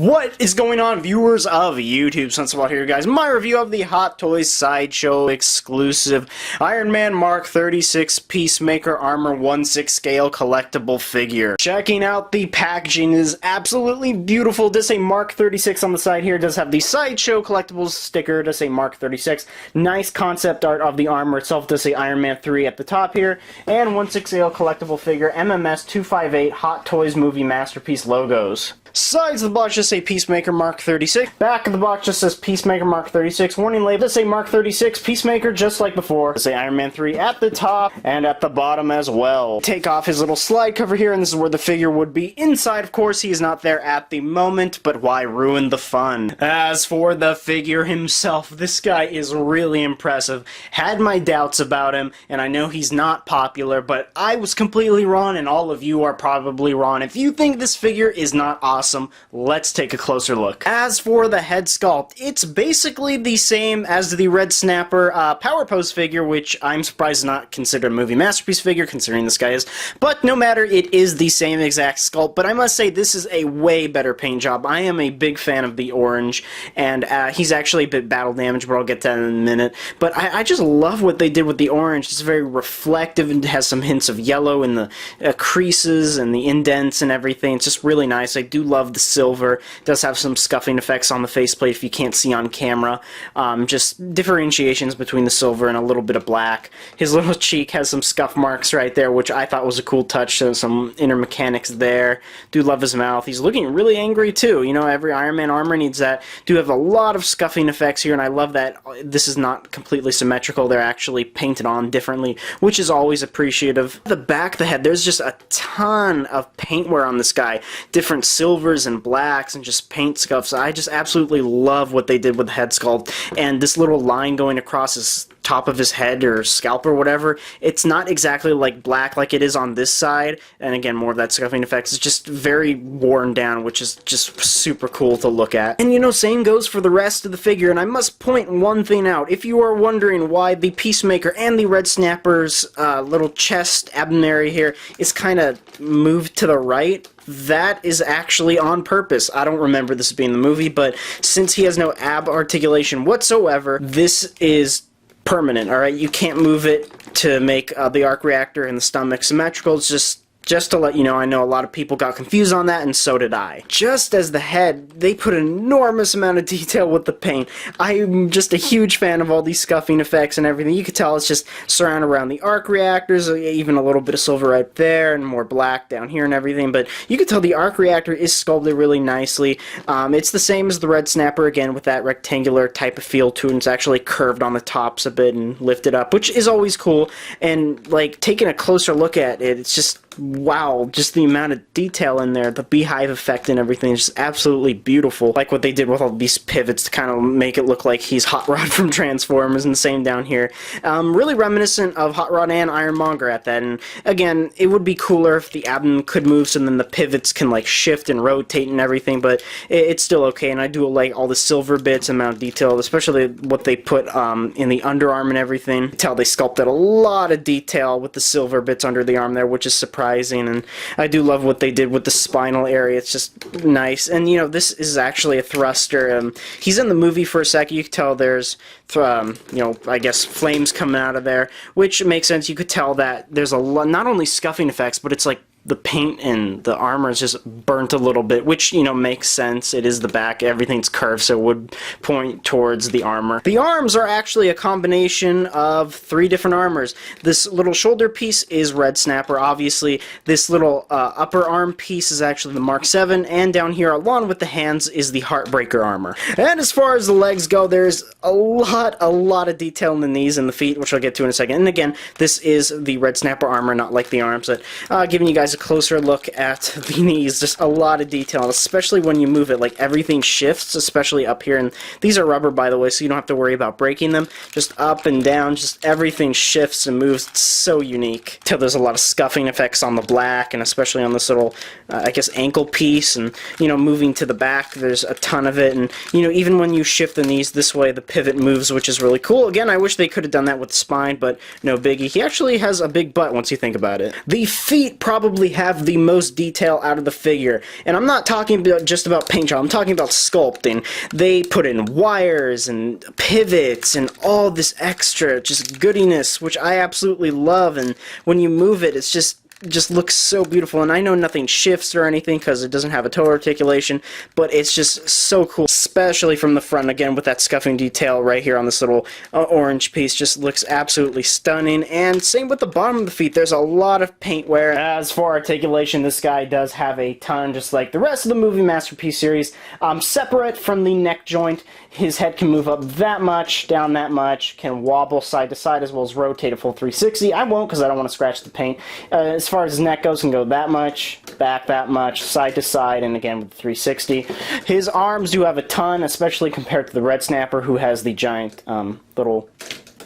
What is going on, viewers of YouTube? Sensible here, guys. My review of the Hot Toys Sideshow exclusive Iron Man Mark 36 Peacemaker Armor 1/6 scale collectible figure. Checking out the packaging is absolutely beautiful. It does say Mark 36 on the side here. It does have the Sideshow collectibles sticker. It does say Mark 36. Nice concept art of the armor itself. It does say Iron Man 3 at the top here. And 1/6 scale collectible figure MMS 258 Hot Toys Movie Masterpiece logos. Sides of the box just say Peacemaker Mark 36. Back of the box just says Peacemaker Mark 36. Warning label does say Mark 36 Peacemaker just like before. Does say Iron Man 3 at the top and at the bottom as well. Take off his little slide cover here, and this is where the figure would be. Inside, of course, he is not there at the moment, but why ruin the fun? As for the figure himself, this guy is really impressive. Had my doubts about him, and I know he's not popular, but I was completely wrong, and all of you are probably wrong. If you think this figure is not awesome, let's take a closer look. As for the head sculpt, it's basically the same as the Red Snapper Power Pose figure, which I'm surprised is not considered a movie masterpiece figure, considering this guy is. But no matter, it is the same exact sculpt, but I must say this is a way better paint job. I am a big fan of the orange, and he's actually a bit battle damaged, but I'll get to that in a minute. But I just love what they did with the orange. It's very reflective and has some hints of yellow in the creases and the indents and everything. It's just really nice. I do love the silver. It does have some scuffing effects on the faceplate if you can't see on camera. Just differentiations between the silver and a little bit of black. His little cheek has some scuff marks right there, which I thought was a cool touch. So some inner mechanics there. Do love his mouth. He's looking really angry too. You know, every Iron Man armor needs that. Do have a lot of scuffing effects here, and I love that this is not completely symmetrical. They're actually painted on differently, which is always appreciative. The back of the head, there's just a ton of paintwear on this guy. Different silvers and blacks and just paint scuffs. I just absolutely love what they did with the head sculpt, and this little line going across his top of his head or scalp or whatever, it's not exactly like black like it is on this side, and again, more of that scuffing effects. It's just very worn down, which is just super cool to look at. And you know, same goes for the rest of the figure, and I must point one thing out. If you are wondering why the Peacemaker and the Red Snapper's little chest abdomen area here is kind of moved to the right, that is actually on purpose. I don't remember this being the movie, but since he has no ab articulation whatsoever, this is permanent, alright? You can't move it to make the arc reactor and the stomach symmetrical. It's just to let you know, I know a lot of people got confused on that, and so did I. Just as the head, they put an enormous amount of detail with the paint. I'm just a huge fan of all these scuffing effects and everything. You can tell it's just surrounded around the arc reactors, even a little bit of silver right there, and more black down here and everything, but you can tell the arc reactor is sculpted really nicely. It's the same as the Red Snapper, again, with that rectangular type of feel to it, and it's actually curved on the tops a bit and lifted up, which is always cool. And, like, taking a closer look at it, it's just wow, just the amount of detail in there, the beehive effect and everything is just absolutely beautiful. Like what they did with all these pivots to kind of make it look like he's Hot Rod from Transformers, and the same down here. Really reminiscent of Hot Rod and Ironmonger at that, and again, it would be cooler if the abdomen could move so then the pivots can like shift and rotate and everything, but it's still okay, and I do like all the silver bits, amount of detail, especially what they put in the underarm and everything. You can tell they sculpted a lot of detail with the silver bits under the arm there, which is surprising. And I do love what they did with the spinal area. It's just nice. And you know, this is actually a thruster. He's in the movie for a second. You can tell there's you know, I guess flames coming out of there, which makes sense. You could tell that there's a lot, not only scuffing effects, but it's like the paint and the armor is just burnt a little bit, which, you know, makes sense. It is the back, everything's curved, so it would point towards the armor. The arms are actually a combination of 3 different armors. This little shoulder piece is Red Snapper, obviously. This little upper arm piece is actually the Mark 7, and down here, along with the hands, is the Heartbreaker armor. And as far as the legs go, there's a lot of detail in the knees and the feet, which I'll get to in a second. And again, this is the Red Snapper armor, not like the arms. But giving you guys a closer look at the knees, just a lot of detail, especially when you move it, like everything shifts, especially up here, and these are rubber, by the way, so you don't have to worry about breaking them. Just up and down, just everything shifts and moves. It's so unique. Till there's a lot of scuffing effects on the black, and especially on this little, I guess, ankle piece, and, you know, moving to the back, there's a ton of it, and, you know, even when you shift the knees this way, the pivot moves, which is really cool. Again, I wish they could have done that with the spine, but no biggie. He actually has a big butt once you think about it. The feet probably probably have the most detail out of the figure. And I'm not talking just about paint job, I'm talking about sculpting. They put in wires and pivots and all this extra just goodiness, which I absolutely love, and when you move it, it's just looks so beautiful. And I know nothing shifts or anything because it doesn't have a toe articulation, but it's just so cool, especially from the front, again with that scuffing detail right here on this little orange piece. Just looks absolutely stunning. And same with the bottom of the feet, there's a lot of paint wear. As for articulation, this guy does have a ton, just like the rest of the Movie Masterpiece series. Separate from the neck joint, his head can move up that much, down that much, can wobble side to side as well as rotate a full 360. I won't because I don't want to scratch the paint. As far as his neck goes, can go that much, back that much, side to side, and again with the 360. His arms do have a ton, especially compared to the Red Snapper, who has the giant little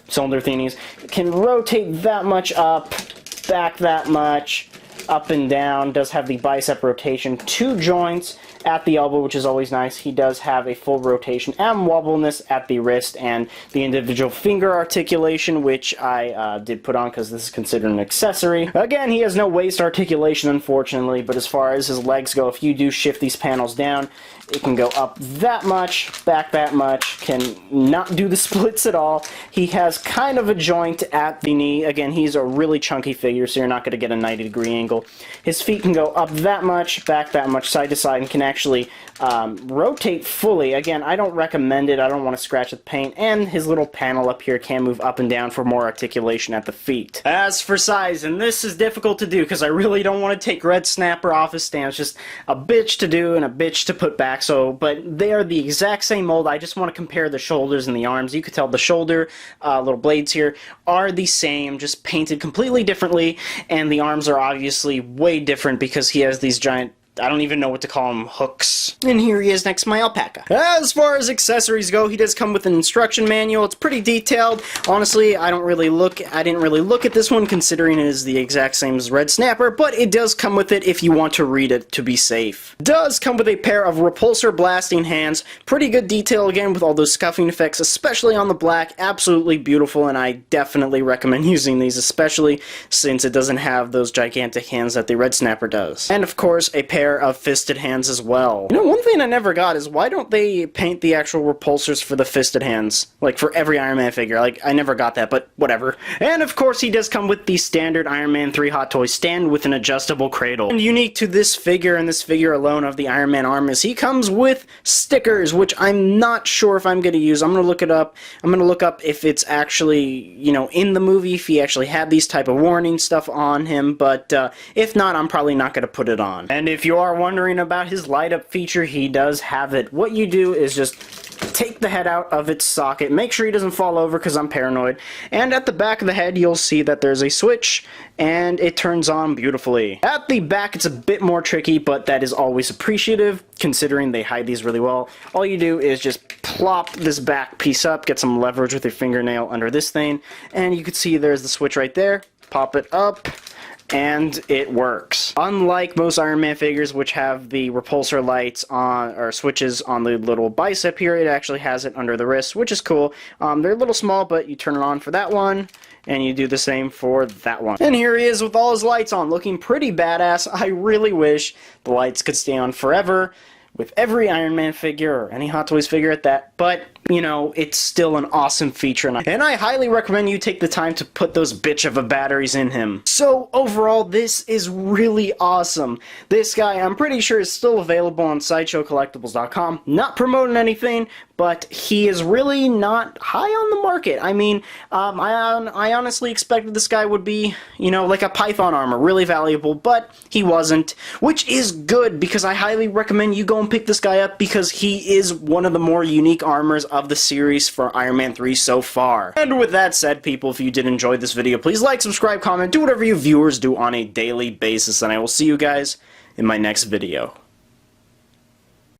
cylinder thingies. Can rotate that much up, back that much, up and down. Does have the bicep rotation, 2 joints at the elbow, which is always nice. He does have a full rotation and wobbleness at the wrist, and the individual finger articulation, which I did put on because this is considered an accessory. Again, he has no waist articulation, unfortunately, but as far as his legs go, if you do shift these panels down, it can go up that much, back that much, can not do the splits at all. He has kind of a joint at the knee. Again, he's a really chunky figure, so you're not going to get a 90-degree angle. His feet can go up that much, back that much, side to side, and can actually rotate fully. Again, I don't recommend it. I don't want to scratch the paint. And his little panel up here can move up and down for more articulation at the feet. As for size, and this is difficult to do because I really don't want to take Red Snapper off his stand. It's just a bitch to do and a bitch to put back. But they are the exact same mold. I just want to compare the shoulders and the arms. You could tell the shoulder little blades here are the same, just painted completely differently, and the arms are obviously way different because he has these giant, I don't even know what to call them, hooks. And here he is next to my alpaca. As far as accessories go, he does come with an instruction manual. It's pretty detailed. Honestly, I didn't really look at this one considering it is the exact same as Red Snapper, but it does come with it if you want to read it to be safe. Does come with a pair of repulsor blasting hands. Pretty good detail again with all those scuffing effects, especially on the black. Absolutely beautiful, and I definitely recommend using these, especially since it doesn't have those gigantic hands that the Red Snapper does. And of course, a pair of fisted hands as well. You know, one thing I never got is why don't they paint the actual repulsors for the fisted hands? Like for every Iron Man figure. Like, I never got that, but whatever. And of course, he does come with the standard Iron Man 3 Hot Toys stand with an adjustable cradle. And unique to this figure and this figure alone of the Iron Man arm is he comes with stickers, which I'm not sure if I'm going to use. I'm going to look it up. I'm going to look up if it's actually, you know, in the movie, if he actually had these type of warning stuff on him, but if not, I'm probably not going to put it on. And if you are wondering about his light up feature, he does have it. What you do is just take the head out of its socket, make sure he doesn't fall over because I'm paranoid, and at the back of the head you'll see that there's a switch and it turns on beautifully. At the back it's a bit more tricky, but that is always appreciative considering they hide these really well. All you do is just plop this back piece up, get some leverage with your fingernail under this thing, and you can see there's the switch right there. Pop it up, and it works. Unlike most Iron Man figures, which have the repulsor lights on, or switches on the little bicep here, it actually has it under the wrist, which is cool. They're a little small, but you turn it on for that one, and you do the same for that one. And here he is with all his lights on, looking pretty badass. I really wish the lights could stay on forever with every Iron Man figure, or any Hot Toys figure at that, but you know, it's still an awesome feature, and I highly recommend you take the time to put those bitch of a batteries in him. So overall, this is really awesome. This guy, I'm pretty sure, is still available on SideshowCollectibles.com. Not promoting anything, but he is really not high on the market. I mean, I honestly expected this guy would be, you know, like a Python armor, really valuable, but he wasn't, which is good because I highly recommend you go and pick this guy up because he is one of the more unique armors of the series for Iron Man 3 so far. And with that said, people, if you did enjoy this video, please like, subscribe, comment, do whatever you viewers do on a daily basis, and I will see you guys in my next video.